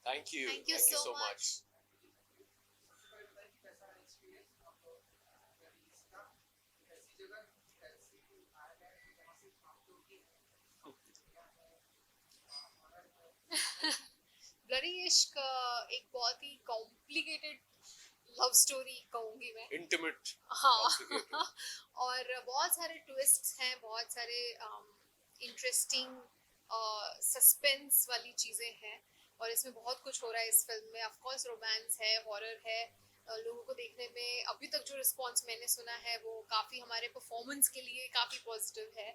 Thank you. Thank you Thank you so so much. much. Bloody इश्क एक बहुत ही complicated love story कहूंगी मैं। Intimate, हाँ complicated. और बहुत सारे ट्विस्ट्स हैं, बहुत सारे इंटरेस्टिंग सस्पेंस वाली चीज़ें हैं और इसमें बहुत कुछ हो रहा है इस फिल्म में। ऑफ कोर्स रोमांस है, हॉरर है। लोगों को देखने में अभी तक जो रिस्पांस मैंने सुना है वो काफ़ी हमारे परफॉर्मेंस के लिए काफ़ी पॉजिटिव है।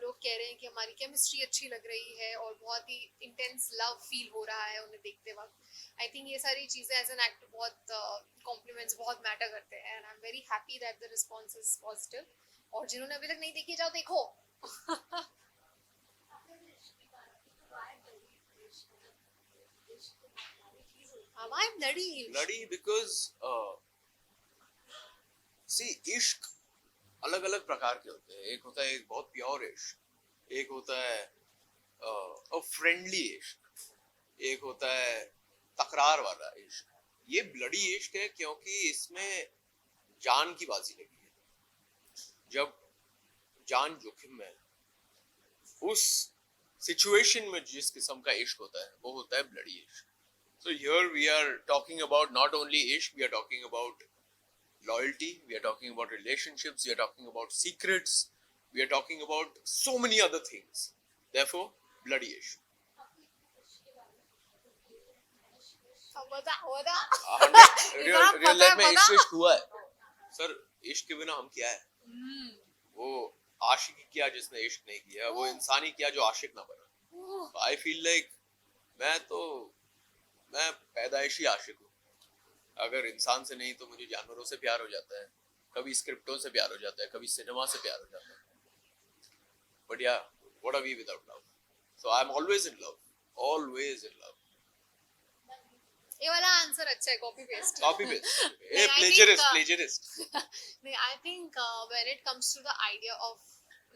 लोग कह रहे हैं कि हमारी केमिस्ट्री अच्छी लग रही है और बहुत ही इंटेंस लव फील हो रहा है उन्हें देखते वक्त। आई थिंक ये सारी चीज़ें एज एन एक्टर बहुत कॉम्प्लीमेंट्स बहुत मैटर करते हैं and I am very happy that the response is positive. और जिन्होंने अभी तक नहीं देखी, जाओ देखो। I am bloody. Bloody because see इश्क अलग अलग प्रकार के होते हैं। एक होता है एक बहुत प्योर इश्क, एक होता है फ्रेंडली इश्क, एक होता है तकरार वाला इश्क। ये ब्लडी इश्क है क्योंकि इसमें जान की बाजी लगी है। जब जान जोखिम में है, उस सिचुएशन में जिस किस्म का इश्क होता है वो होता है ब्लडी इश्क। So here we are talking about not only ishq, we are talking about loyalty, we are talking about relationships, we are talking about secrets, we are talking about so many other things. Therefore, bloody ishq. बता बता। 100 इतना real पता life है, में पता। इश्क हुआ है। सर इश्क के बिना हम क्या है? वो आशिक किया जिसने इश्क नहीं किया, वो इंसानी किया जो आशिक ना बना। आई फील लाइक मैं पैदाइशी आशिक हूँ। अगर इंसान से नहीं तो मुझे जानवरों से प्यार हो जाता है, कभी स्क्रिप्टों से प्यार हो जाता है, कभी सिनेमा से प्यार हो जाता है। बट या what are we without love? So I am always in love, always in love. ये वाला आंसर अच्छा है, कॉपी पेस्ट। Copy paste. ए नहीं, I प्लेजरिस्ट, think, प्लेजरिस्ट। नहीं, I think when it comes to the idea of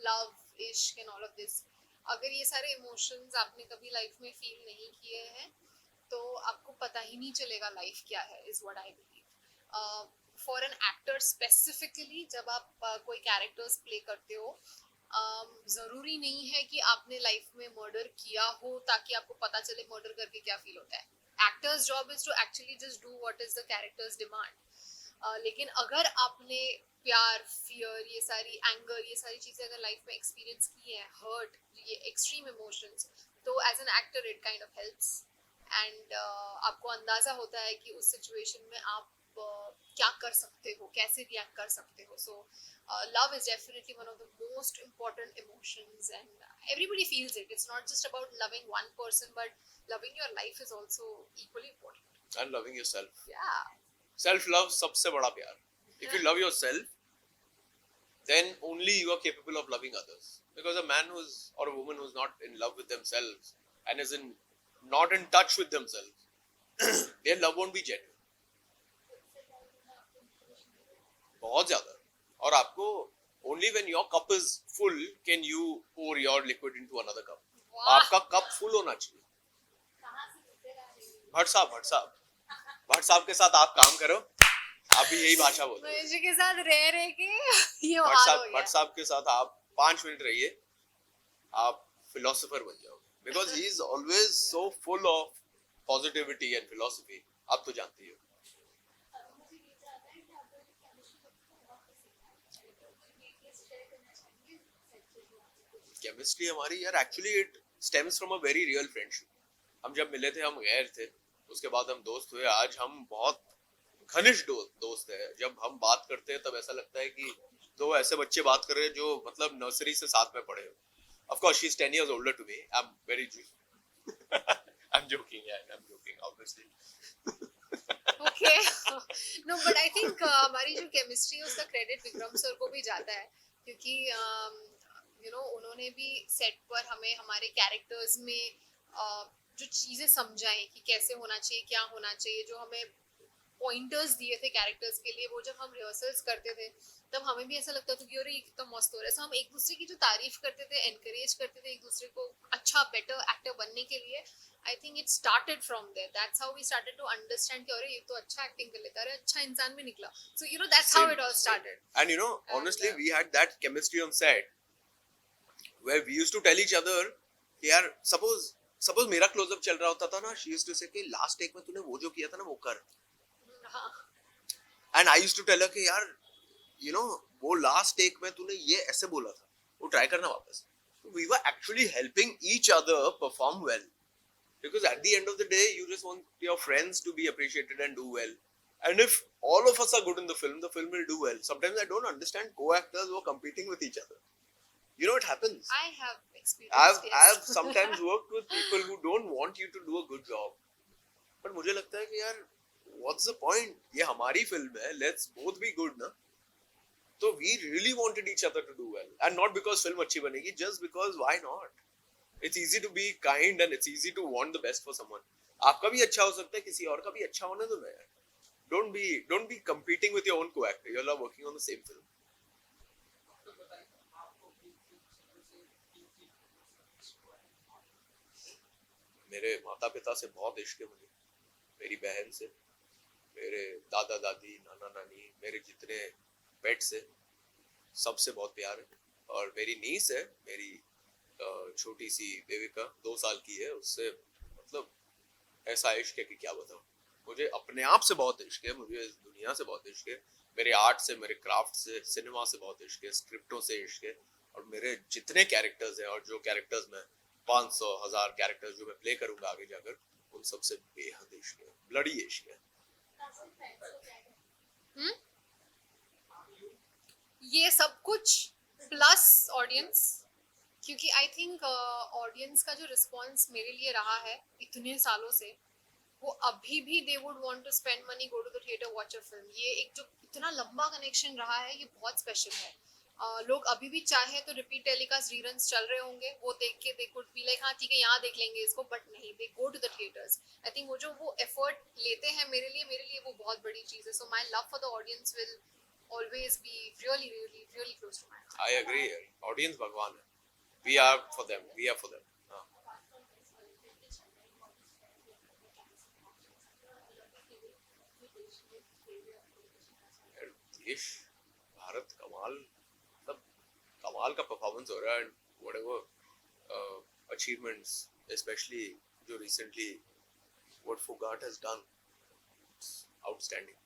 love, इश्क and all of this, अगर ये सारे इमोशंस आपने कभी लाइफ में फील नहीं किए हैं तो आपको पता ही नहीं चलेगा लाइफ क्या है, is what I believe. For an actor specifically, जब आप कोई कैरेक्टर्स प्ले करते हो, ज़रूरी नहीं है कि आपने लाइफ में मर्डर किया हो ताकि आपको पता चले मर्डर करके क्या फील होता है। Actor's job is to actually just do what is the characters demand. लेकिन अगर आपने प्यार, फियर, ये सारी एंगर, ये सारी चीज़ें अगर लाइफ में एक्सपीरियंस की है, हर्ट, ये एक्सट्रीम इमोशंस, तो as an actor it kind of helps and आपको अंदाज़ा होता है कि उस सिचुएशन में आप क्या कर सकते हो, कैसे रिएक्ट कर सकते हो। सो love is definitely one of the most important emotions and everybody feels it. It's not just about loving one person, but loving your life is also equally important. And loving yourself. Yeah. Self love सबसे बड़ा प्यार। If you love yourself, then only you are capable of loving others. Because a man who's or a woman who's not in love with themselves and is not in touch with themselves, their love won't be genuine. बहुत ज्यादा। और आपको only when your cup is full can you pour your liquid into another cup. वाह। आपका cup full होना चाहिए। भट्ट साहब के साथ आप काम करो, आप भी यही भाषा बोलते हैं। महेश जी के साथ रह रहे के ये भट्ट हाल हो गया। साहब के साथ आप 5 मिनट रहिए, आप फिलोसोफर बन जाओगे। Because he is always so full of positivity and philosophy. आप तो जानती हो। केमिस्ट्री हमारी यार actually it stems from a very real friendship. हम जब मिले थे हम गैर थे, उसके बाद हम दोस्त हुए, आज हम बहुत घनिष्ठ दोस्त है। जब हम बात करते हैं तब ऐसा लगता है कि दो ऐसे बच्चे बात कर रहे हैं जो मतलब नर्सरी से साथ में पढ़े हो। Of course, she's 10 years older to me. I'm very I'm joking, yeah, I'm joking, obviously. Okay. No but I think हमारी जो केमिस्ट्री है उसका क्रेडिट विक्रम सर को भी जाता है, क्योंकि उन्होंने भी सेट पर हमें हमारे कैरेक्टर्स में जो चीज़ें समझाएं कि कैसे होना चाहिए, क्या होना चाहिए, जो हमें पॉइंटर्स दिए थे कैरेक्टर्स के लिए, वो जब हम रिहर्सल्स करते थे तब हमें भी ऐसा लगता था कि अरे ये कितना मस्त हो रहा है। So, हम एक दूसरे की जो तारीफ करते थे, एनकरेज करते थे एक दूसरे को अच्छा बेटर एक्टर बनने के लिए। I think it started from there, that's how we started to understand कि अरे ये तो अच्छा एक्टिंग कर लेता है, अरे अच्छा इंसान भी निकला। So you know that's how it all started. And you know, honestly, we had that chemistry on set where we used to tell each other कि यार suppose मेरा क्लोजअप चल रहा होता था ना, she used to say कि last take में तूने वो जो किया था ना वो कर, and I used to tell her कि यार you know वो लास्ट टेक में तूने ये ऐसे बोला था, वो ट्राई करना वापस. We were actually helping each other perform well, because at the end of the day you just want your friends to be appreciated and do well, and if all of us are good in the film will do well. Sometimes I don't understand co-actors who are competing with each other. You know, it happens. I have experienced I have sometimes worked with people who don't want you to do a good job, but मुझे लगता है कि यार what's the point? ये हमारी film है, let's both be good ना. So we really wanted each other to do well, and not because film अच्छी बनेगी, just because why not? It's easy to be kind and it's easy to want the best for someone. आपका भी अच्छा हो सकता है, किसी और का भी अच्छा होने दो ना यार. Don't be competing with your own co-actor. You all are working on the same film. मेरे माता पिता से बहुत इश्क है मुझे, मेरी बहन से, मेरे दादा दादी, नाना नानी, मेरे जितने पेट्स है सबसे बहुत प्यार है. और मेरी नीस है, मेरी छोटी सी देविका 2 साल की है, उससे मतलब ऐसा इश्क है कि क्या बताऊं. मुझे अपने आप से बहुत इश्क है, मुझे इस दुनिया से बहुत इश्क है, मेरे आर्ट से, मेरे क्राफ्ट से, सिनेमा से बहुत इश्क है, स्क्रिप्टों से इश्क है, और मेरे जितने कैरेक्टर्स हैं और जो कैरेक्टर्स मैं 500,000 कैरेक्टर्स जो मैं प्ले करूंगा आगे जाकर, उन सबसे बेहद इश्क है, ब्लडी इश्क है. ये सब कुछ प्लस ऑडियंस, क्योंकि आई थिंक ऑडियंस का जो रिस्पॉन्स मेरे लिए रहा है इतने सालों से, वो अभी भी they would want to spend money, go to the theatre, watch a film. ये एक जो इतना लंबा कनेक्शन रहा है, ये बहुत स्पेशल है. लोग अभी भी चाहे तो रिपीट टेलीकास्ट रीरन्स चल रहे होंगे, वो देख के दे कुड बी लाइक हाँ ठीक है यहाँ देख लेंगे इसको, बट नहीं, they go to the theatres. I think वो एफर्ट लेते हैं मेरे लिए वो बहुत बड़ी चीज़ है. So my love for the audience will always be really close to my heart. I agree. Audience भगवान है. We are for them. We are for them. हाँ. देश, भारत कमाल, सब कमाल का परफॉर्मेंस हो रहा है. And whatever achievements, especially जो recently what Fogart has done, it's outstanding.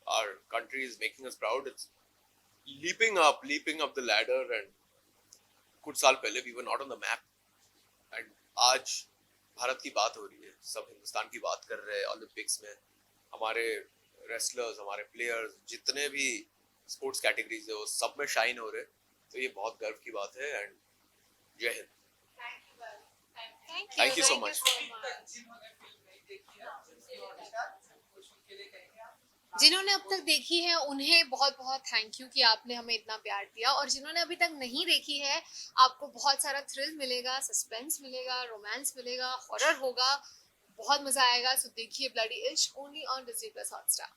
Our country is making us proud. It's leaping up the ladder, and कुछ साल पहले we were not on the map, and आज भारत की बात हो रही है, सब हिंदुस्तान की बात कर रहे हैं. ओलंपिक्स में हमारे रेसलर्स, हमारे प्लेयर्स, जितने भी स्पोर्ट्स कैटेगरीज है वो सब में शाइन हो रहे हैं. तो ये बहुत गर्व की बात है. एंड जय Hind. Thank you so much. जिन्होंने अब तक देखी है उन्हें बहुत बहुत थैंक यू कि आपने हमें इतना प्यार दिया, और जिन्होंने अभी तक नहीं देखी है, आपको बहुत सारा थ्रिल मिलेगा, सस्पेंस मिलेगा, रोमांस मिलेगा, हॉरर होगा, बहुत मजा आएगा. सो देखिए ब्लडी इश्क only on Disney Plus Hotstar.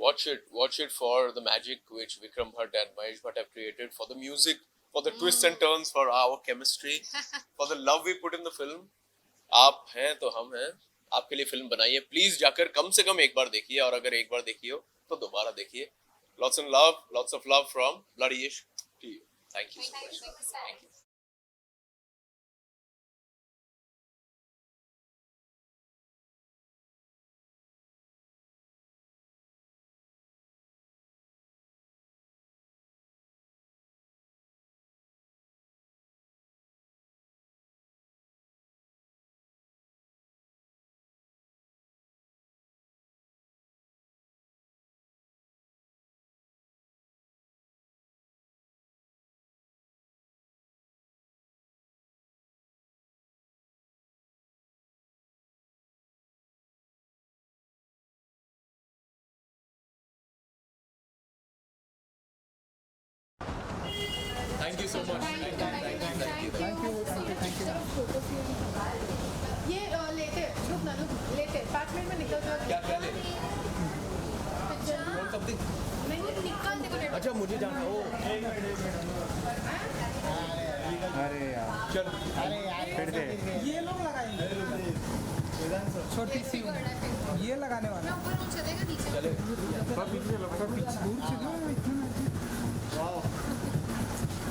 Watch it for the magic which Vikram Bhatt and Mahesh Bhatt have created, for the music, for the twists and turns, for our chemistry, for the love we put in the film. आप हैं तो हम हैं. आपके लिए film बनाइए, please जाकर कम से कम एक बार देखिए, और अगर एक बार देखी हो तो दोबारा देखिए. Lots of love from Bloody Ishq to you. Thank you so much. Thank you. Thank you so much. Thank you. ये लेते रुक ना, लेते 5 मिनट में निकल जाओ. क्या ले? अच्छा मुझे जाना है। ओ अरे यार चल फिर से ये लोग लगाएंगे छोटी सी ये लगाने वाला मैं ऊपर हूँ, चलेगा नीचे? चले दूर से दो इतना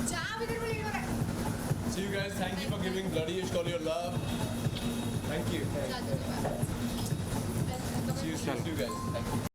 जा, इधर में लेट हो रहा है। See you guys. Thank you for giving Bloody Ishq all your love. Thank you. जा, जा, जा। See you guys. Thank you.